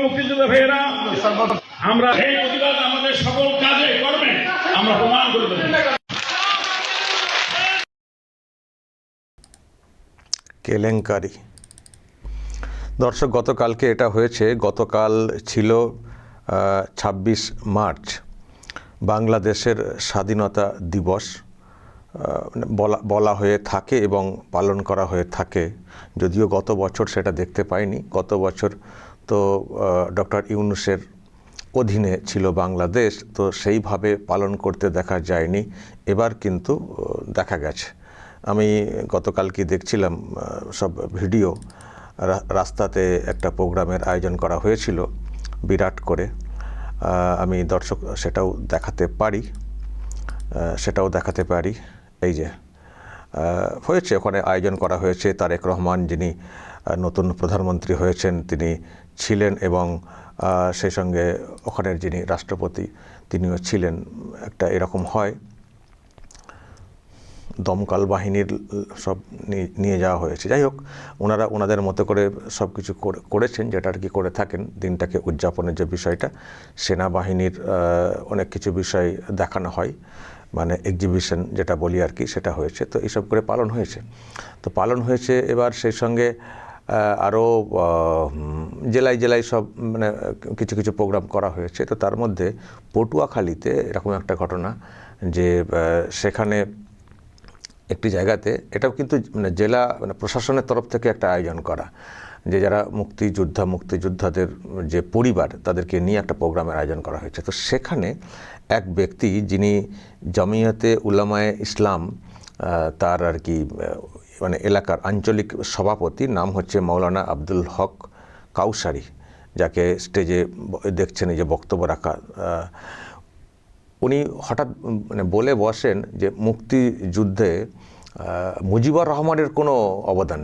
মুক্তিযোদ্ধা ভাইয়েরা, আমরা এই প্রতিবাদ আমাদের সকল কাজে কর্মে আমরা প্রমাণ করে দেব। কেলেঙ্কারি। দর্শক, গতকালকে এটা হয়েছে। গতকাল ছিল 26 মার্চ, বাংলাদেশের স্বাধীনতা দিবস বলা হয়ে থাকে এবং পালন করা হয়ে থাকে। যদিও গত বছর সেটা দেখতে পাইনি। গত বছর তো ডক্টর ইউনূসের অধীনে ছিল বাংলাদেশ, তো সেইভাবে পালন করতে দেখা যায়নি। এবার কিন্তু দেখা গেছে। আমি গতকালকে দেখছিলাম সব ভিডিও, রাস্তাতে একটা প্রোগ্রামের আয়োজন করা হয়েছিল বিরাট করে। আমি দর্শক সেটাও দেখাতে পারি। এই যে হয়েছে, ওখানে আয়োজন করা হয়েছে। তারেক রহমান, যিনি নতুন প্রধানমন্ত্রী হয়েছেন, তিনি ছিলেন এবং সেই সঙ্গে ওখানের যিনি রাষ্ট্রপতি তিনিও ছিলেন। একটা এরকম হয়, দমকল বাহিনীর সব নিয়ে যাওয়া হয়েছে। যাই হোক, ওনারা ওনাদের মতো করে সব কিছু করেছেন, যেটা আর কি করে থাকেন দিনটাকে উদযাপনের যে বিষয়টা। সেনাবাহিনীর অনেক কিছু বিষয় দেখানো হয়, মানে এক্সিবিশন যেটা বলি আর কি, সেটা হয়েছে। তো এইসব করে পালন হয়েছে। এবার সেই সঙ্গে আরও জেলায় জেলায় সব মানে কিছু কিছু প্রোগ্রাম করা হয়েছে। তো তার মধ্যে পটুয়াখালীতে এরকম একটা ঘটনা, যে সেখানে একটি জায়গাতে, এটাও কিন্তু মানে জেলা মানে প্রশাসনের তরফ থেকে একটা আয়োজন করা, যে যারা মুক্তিযোদ্ধাদের যে পরিবার, তাদেরকে নিয়ে একটা প্রোগ্রামের আয়োজন করা হয়েছে। তো সেখানে এক ব্যক্তি, যিনি জমিয়তে উলামায়ে ইসলাম, তার আর কি মানে এলাকার আঞ্চলিক সভাপতি, নাম হচ্ছে মাওলানা আব্দুল হক কাউসারি, যাকে স্টেজে দেখছেন এই যে বক্তব্য রাখা, উনি হঠাৎ মানে বলে বসেন যে মুক্তিযুদ্ধে মুজিবুর রহমানের কোনো অবদান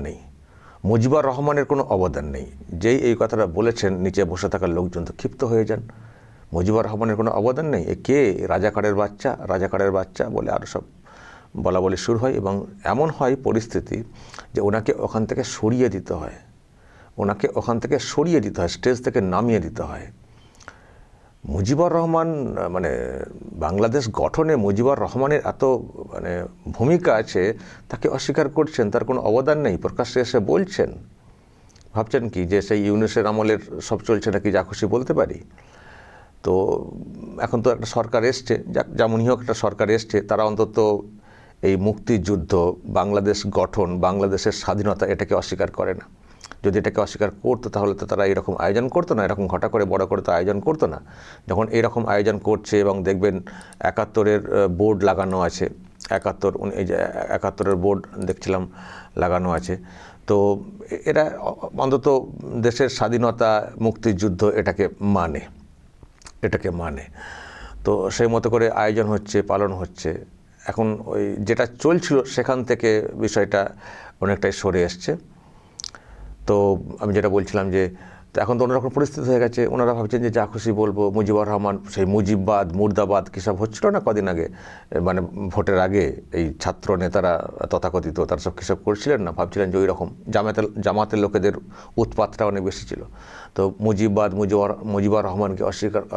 নেই। যেই এই কথাটা বলেছেন, নিচে বসে থাকা লোকজন তো ক্ষিপ্ত হয়ে যান। মুজিবুর রহমানের কোনো অবদান নেই, এ কে? রাজাকারের বাচ্চা বলে আরও সব বলা বলি শুরু হয়। এবং এমন হয় পরিস্থিতি যে ওনাকে ওখান থেকে সরিয়ে দিতে হয়, স্টেজ থেকে নামিয়ে দিতে হয়। মুজিবুর রহমান মানে বাংলাদেশ গঠনে মুজিবুর রহমানের এত মানে ভূমিকা আছে, তাকে অস্বীকার করছেন, তার কোনো অবদান নেই, প্রকাশ্যে এসে বলছেন। ভাবছেন কি যে সেই ইউনূসের আমলের সব চলছে নাকি, যা খুশি বলতে পারি? তো এখন তো একটা সরকার এসছে, যেমনই হোক একটা সরকার এসছে, তারা অন্তত এই মুক্তিযুদ্ধ, বাংলাদেশ গঠন, বাংলাদেশের স্বাধীনতা, এটাকে অস্বীকার করে না। যদি এটাকে অস্বীকার করতো তাহলে তো তারা এরকম আয়োজন করতো না, এরকম ঘটা করে বড় করে তো আয়োজন করতো না। যখন এরকম আয়োজন করছে এবং দেখবেন ৭১-এর বোর্ড লাগানো আছে, এই যে ৭১-এর বোর্ড দেখছিলাম লাগানো আছে, তো এরা অন্তত দেশের স্বাধীনতা, মুক্তিযুদ্ধ এটাকে মানে। তো সেই মতো করে আয়োজন হচ্ছে, পালন হচ্ছে। এখন ওই যেটা চলছিল সেখান থেকে বিষয়টা অনেকটাই সরে এসছে। তো আমি যেটা বলছিলাম যে এখন তো অন্যরকম পরিস্থিতি হয়ে গেছে। ওনারা ভাবছেন যে যা খুশি বলবো, মুজিবুর রহমান, সেই মুজিববাদ, মুর্দাবাদ কী সব হচ্ছিল না কদিন আগে, মানে ভোটের আগে এই ছাত্র নেতারা তথাকথিত, তারা সব কী সব করছিলেন না, ভাবছিলেন যে ওই রকম জামাতের লোকেদের উৎপাতটা অনেক বেশি ছিল। তো তো মুজিবুর রহমানকে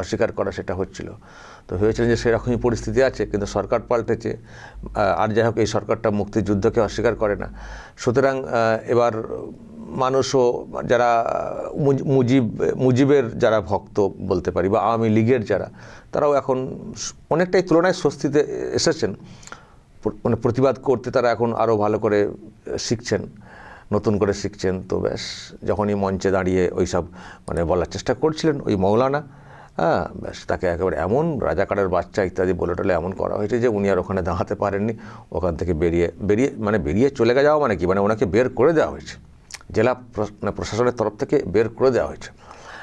অস্বীকার করা সেটা হচ্ছিল। তো ভেবেছিলেন যে সেরকমই পরিস্থিতি আছে, কিন্তু সরকার পাল্টেছে। আর যাই হোক, এই সরকারটা মুক্তিযুদ্ধকে অস্বীকার করে না। সুতরাং এবার মানুষও যারা মুজিবের যারা ভক্ত বলতে পারি, বা আওয়ামী লীগের যারা, তারাও এখন অনেকটাই তুলনায় স্বস্তিতে এসেছেন। মানে প্রতিবাদ করতে তারা এখন আরও ভালো করে শিখছেন, নতুন করে শিখছেন। তো ব্যাস, যখনই মঞ্চে দাঁড়িয়ে ওই সব মানে বলার চেষ্টা করছিলেন ওই মৌলানা, ব্যাস তাকে একেবারে এমন রাজাকারের বাচ্চা ইত্যাদি বলে টলে এমন করা হয়েছে যে উনি আর ওখানে দাঁড়াতে পারেননি। ওখান থেকে বেরিয়ে চলে যাওয়া মানে কি, মানে ওনাকে বের করে দেওয়া হয়েছে, জেলা প্রশাসনের তরফ থেকে বের করে দেওয়া হয়েছে।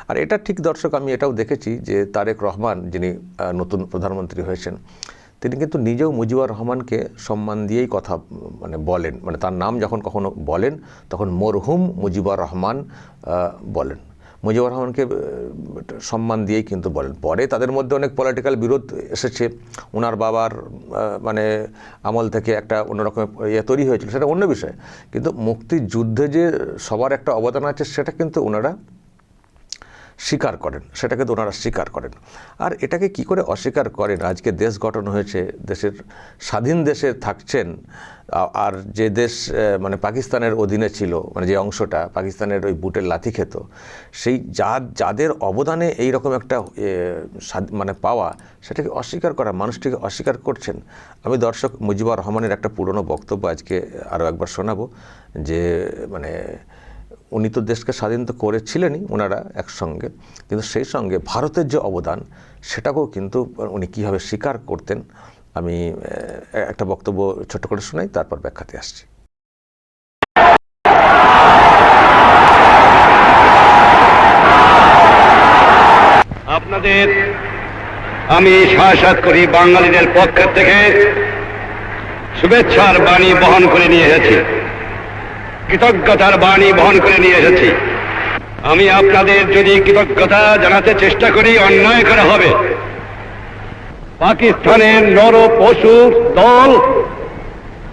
আর এটা ঠিক দর্শক, আমি এটাও দেখেছি যে তারেক রহমান যিনি নতুন প্রধানমন্ত্রী হয়েছেন, তিনি কিন্তু নিজেও মুজিবুর রহমানকে সম্মান দিয়েই কথা মানে বলেন। মানে তার নাম যখন কখনো বলেন তখন মরহুম মুজিবুর রহমান বলেন, মুজিবুর রহমানকে সম্মান দিয়েই কিন্তু বলেন। পরে তাদের মধ্যে অনেক পলিটিক্যাল বিরোধ এসেছে, ওনার বাবার মানে আমল থেকে একটা অন্যরকম তৈরি হয়েছিল, সেটা অন্য বিষয়। কিন্তু মুক্তিযুদ্ধে যে সবার একটা অবদান আছে সেটা কিন্তু ওনারা স্বীকার করেন, আর এটাকে কি করে অস্বীকার করেন? আজকে দেশ গঠন হয়েছে, দেশের স্বাধীন দেশে থাকছেন, আর যে দেশ মানে পাকিস্তানের অধীনে ছিল, মানে যে অংশটা পাকিস্তানের ওই বুটের লাথি খেত, সেই যাদের অবদানে এই রকম একটা মানে পাওয়া, সেটাকে অস্বীকার করা, মানুষটিকে অস্বীকার করছেন। আমি দর্শক মুজিবুর রহমানের একটা পুরনো বক্তব্য আজকে আরও একবার শোনাবো, যে মানে উনি তো দেশকে স্বাধীন তো করেছিলেনই ওনারা একসঙ্গে, কিন্তু সেই সঙ্গে ভারতের যে অবদান সেটাকেও কিন্তু উনি কীভাবে স্বীকার করতেন। আমি একটা বক্তব্য ছোট করে শোনাই, তারপর ব্যাখ্যাতে আসছি। আপনাদের আমি সাহসাত করি বাঙালিদের পক্ষের থেকে শুভেচ্ছার বাণী বহন করে নিয়ে এসেছি, কৃতজ্ঞতার বাণী বহন করে নিয়ে এসেছি। আমি আপনাদের যদি কৃতজ্ঞতা জানাতে চেষ্টা করি, অন্যায় করা হবে। পাকিস্তানের নর পশুর দল,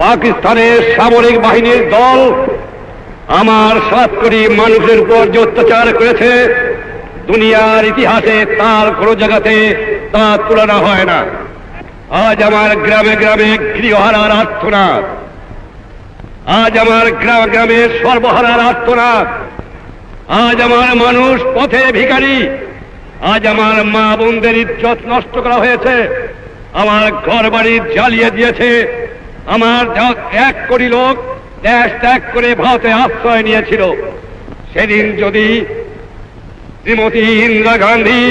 পাকিস্তানের সামরিক বাহিনীর দল আমার 7 কোটি মানুষের উপর যে অত্যাচার করেছে, দুনিয়ার ইতিহাসে তার কোনো জায়গাতে তার তুলনা হয় না। আজ আমার গ্রামে গ্রামে গৃহহারার আর্তনাদ, আজ আমার গ্রামে গ্রামে সর্বহারার আর্তনাদ, আজ আমার মানুষ পথে ভিখারি, আজ আমার মা বোনদের ইজ্জত নষ্ট করা হয়েছে, আমার ঘর বাড়ি জ্বালিয়ে দিয়েছে। আমার 1 কোটি লোক দেশ ত্যাগ করে ভারতে আশ্রয় নিয়েছিল। সেদিন যদি শ্রীমতী ইন্দিরা গান্ধী,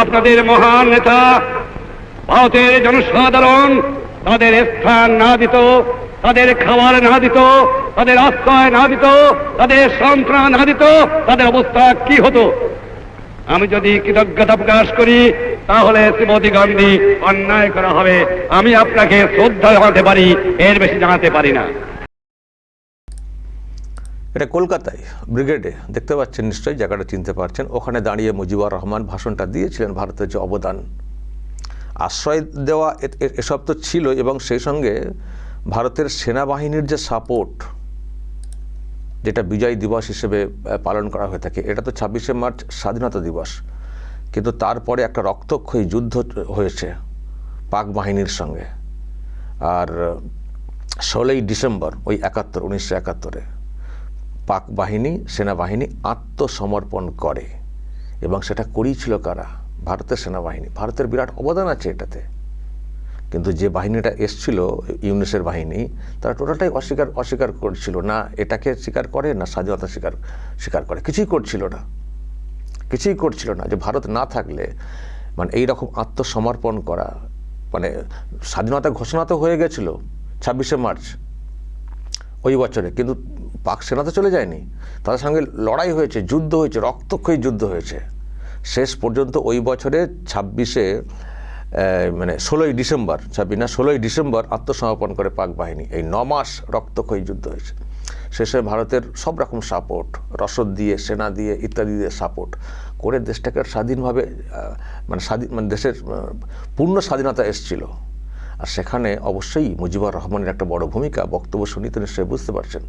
আপনাদের মহান নেতা, ভারতের জনসাধারণ তাদের স্থান না দিত, তাদের খাবার না দিত, তাদের আশ্রয় না দিত, তাদের সান্ত্বনা না দিত, তাদের অবস্থা কি হতো? আমি যদি কৃতজ্ঞতা প্রকাশ করি, তাহলে শ্রীমতী গান্ধী অন্যায় করা হবে। আমি আপনাকে শ্রদ্ধা জানাতে পারি, এর বেশি জানাতে পারি না। এটা কলকাতায় ব্রিগেডে, দেখতে পাচ্ছেন নিশ্চয়ই, জায়গাটা চিনতে পারছেন। ওখানে দাঁড়িয়ে মুজিবুর রহমান ভাষণটা দিয়েছিলেন, ভারতের যে অবদান, আশ্রয় দেওয়া এসব তো ছিল, এবং সেই সঙ্গে ভারতের সেনাবাহিনীর যে সাপোর্ট, যেটা বিজয় দিবস হিসেবে পালন করা হয়ে থাকে। এটা তো 26শে মার্চ স্বাধীনতা দিবস, কিন্তু তারপরে একটা রক্তক্ষয়ী যুদ্ধ হয়েছে পাক বাহিনীর সঙ্গে। আর 16ই ডিসেম্বর ওই 1971-এ পাক বাহিনী, সেনাবাহিনী আত্মসমর্পণ করে, এবং সেটা করিয়েছিল কারা? ভারতের সেনাবাহিনী। ভারতের বিরাট অবদান আছে এটাতে, কিন্তু যে বাহিনীটা এসছিল, ইউনিসের বাহিনী, তারা টোটালটাই অস্বীকার করছিল না। এটাকে স্বীকার করে না, স্বাধীনতা স্বীকার করে, কিছুই করছিল না। যে ভারত না থাকলে মানে এই রকম আত্মসমর্পণ করা, মানে স্বাধীনতা ঘোষণা তো হয়ে গেছিল 26শে মার্চ ওই বছরে, কিন্তু পাক সেনা তো চলে যায়নি, তাদের সঙ্গে লড়াই হয়েছে, যুদ্ধ হয়েছে, রক্তক্ষয়ী যুদ্ধ হয়েছে। শেষ পর্যন্ত ওই বছরে 16ই ডিসেম্বর আত্মসমর্পণ করে পাক বাহিনী। এই 9 মাস রক্তক্ষয়ী যুদ্ধ হয়েছে। শেষে ভারতের সব রকম সাপোর্ট, রসদ দিয়ে, সেনা দিয়ে, ইত্যাদি দিয়ে সাপোর্ট করে দেশটাকে স্বাধীনভাবে মানে দেশের পূর্ণ স্বাধীনতা এসেছিল। আর সেখানে অবশ্যই মুজিবুর রহমানের একটা বড় ভূমিকা। বক্তব্য শুনি তো নিশ্চয়ই বুঝতে পারছেন।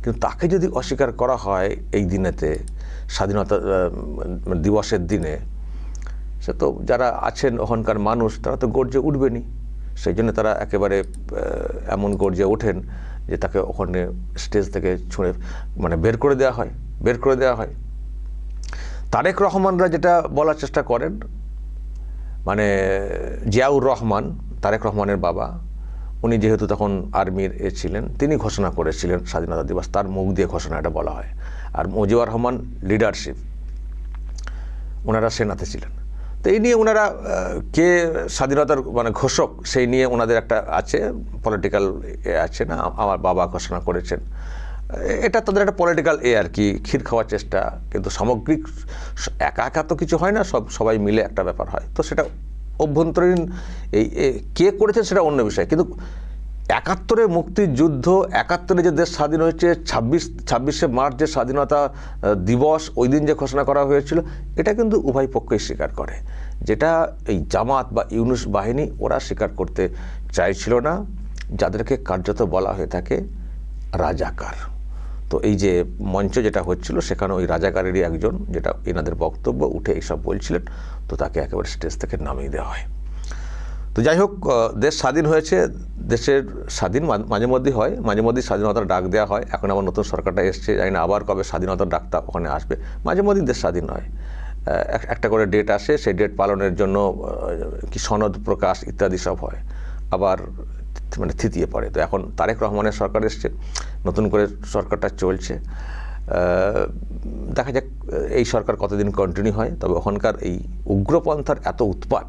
কিন্তু তাকে যদি অস্বীকার করা হয় এই দিনেতে, স্বাধীনতা দিবসের দিনে, সে তো যারা আছেন ওখানকার মানুষ তারা তো গর্জে উঠবেনই। সেই জন্য তারা একেবারে এমন গর্জে ওঠেন যে তাকে ওখানে স্টেজ থেকে ছুঁড়ে বের করে দেওয়া হয়। তারেক রহমানরা যেটা বলার চেষ্টা করেন, জিয়াউর রহমান, তারেক রহমানের বাবা, উনি যেহেতু তখন আর্মির ছিলেন, তিনি ঘোষণা করেছিলেন স্বাধীনতা দিবস, তার মুখ দিয়ে ঘোষণা এটা বলা হয়। আর মুজিবুর রহমান লিডারশিপ, ওনারা সেনাতে ছিলেন। তো এই নিয়ে ওনারা কে স্বাধীনতার ঘোষক, সেই নিয়ে ওনাদের একটা আছে পলিটিক্যাল আছে না, আমার বাবা ঘোষণা করেছেন, এটা তাদের একটা পলিটিক্যাল আর কি, ক্ষীর খাওয়ার চেষ্টা। কিন্তু সামগ্রিক একা একা তো কিছু হয় না, সবাই মিলে একটা ব্যাপার হয়। তো সেটা অভ্যন্তরীণ এই কে করেছেন সেটা অন্য বিষয়। কিন্তু ৭১-এ মুক্তিযুদ্ধ, ৭১-এ যে দেশ স্বাধীন হয়েছে, ২৬শে মার্চ যে স্বাধীনতা দিবস, ওই দিন যে ঘোষণা করা হয়েছিল, এটা কিন্তু উভয় পক্ষই স্বীকার করে, যেটা এই জামাত বা ইউনূস বাহিনী ওরা স্বীকার করতে চাইছিল না, যাদেরকে কার্যত বলা হয়ে থাকে রাজাকার। তো এই যে মঞ্চ যেটা হচ্ছিল, সেখানে ওই রাজাকারেরই একজন, যেটা এনাদের বক্তব্য উঠে এইসব বলছিলেন, তো তাকে একেবারে স্টেজ থেকে নামিয়ে দেওয়া হয়। তো যাই হোক, দেশ স্বাধীন হয়েছে, দেশের স্বাধীন মাঝে মধ্যেই হয়, মাঝে মধ্যেই স্বাধীনতার ডাক দেওয়া হয়। এখন আবার নতুন সরকারটা এসছে, জানি না আবার কবে স্বাধীনতার ডাকটা ওখানে আসবে। মাঝে মধ্যেই দেশ স্বাধীন হয়, একটা করে ডেট আসে, সেই ডেট পালনের জন্য কি সনদ প্রকাশ ইত্যাদি সব হয়, আবার থিতিয়ে পড়ে। তো এখন তারেক রহমানের সরকার এসছে, নতুন করে সরকারটা চলছে, দেখা যাক এই সরকার কতদিন কন্টিনিউ হয়। তবে ওখানকার এই উগ্রপন্থার এত উৎপাত,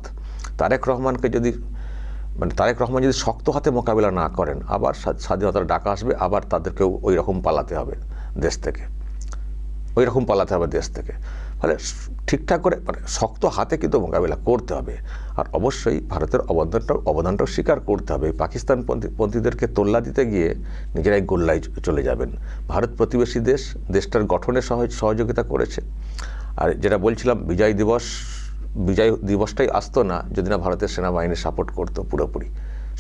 তারেক রহমান যদি শক্ত হাতে মোকাবিলা না করেন, আবার স্বাধীনতার ডাকা আসবে, আবার তাদেরকেও ওই রকম পালাতে হবে দেশ থেকে। ফলে ঠিকঠাক করে শক্ত হাতে কিন্তু মোকাবিলা করতে হবে। আর অবশ্যই ভারতের অবদানটাও স্বীকার করতে হবে। পাকিস্তানপন্থীদেরকে তোল্লা দিতে গিয়ে নিজেরাই গোল্লায় চলে যাবেন। ভারত প্রতিবেশী দেশটার গঠনে সহযোগিতা করেছে। আর যেটা বলছিলাম, বিজয় দিবসটাই আসতো না যদি না ভারতের সেনাবাহিনী সাপোর্ট করতো পুরোপুরি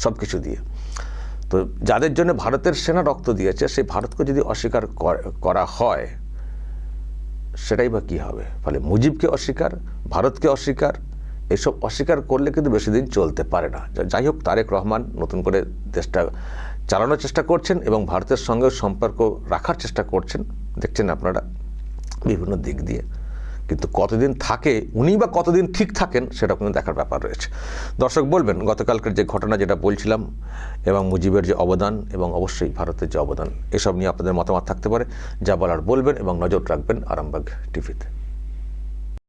সব কিছু দিয়ে। তো যাদের জন্য ভারতের সেনা রক্ত দিয়েছে, সেই ভারতকে যদি অস্বীকার করা হয়, সেটাই বা কী হবে? ফলে মুজিবকে অস্বীকার, ভারতকে অস্বীকার, এসব অস্বীকার করলে কিন্তু বেশি দিন চলতে পারে না। যাই হোক, তারেক রহমান নতুন করে দেশটা চালানোর চেষ্টা করছেন এবং ভারতের সঙ্গে সম্পর্ক রাখার চেষ্টা করছেন, দেখছেন আপনারা বিভিন্ন দিক দিয়ে। কিন্তু কতদিন থাকে উনি, বা কতদিন ঠিক থাকেন, সেটা কিন্তু দেখার ব্যাপার রয়েছে। দর্শক বলবেন গতকালকের যে ঘটনা যেটা বলছিলাম, এবং মুজিবের যে অবদান, এবং অবশ্যই ভারতের যে অবদান, এসব নিয়ে আপনাদের মতামত থাকতে পারে। যা বলার বলবেন এবং নজর রাখবেন আরামবাগ টিভিতে।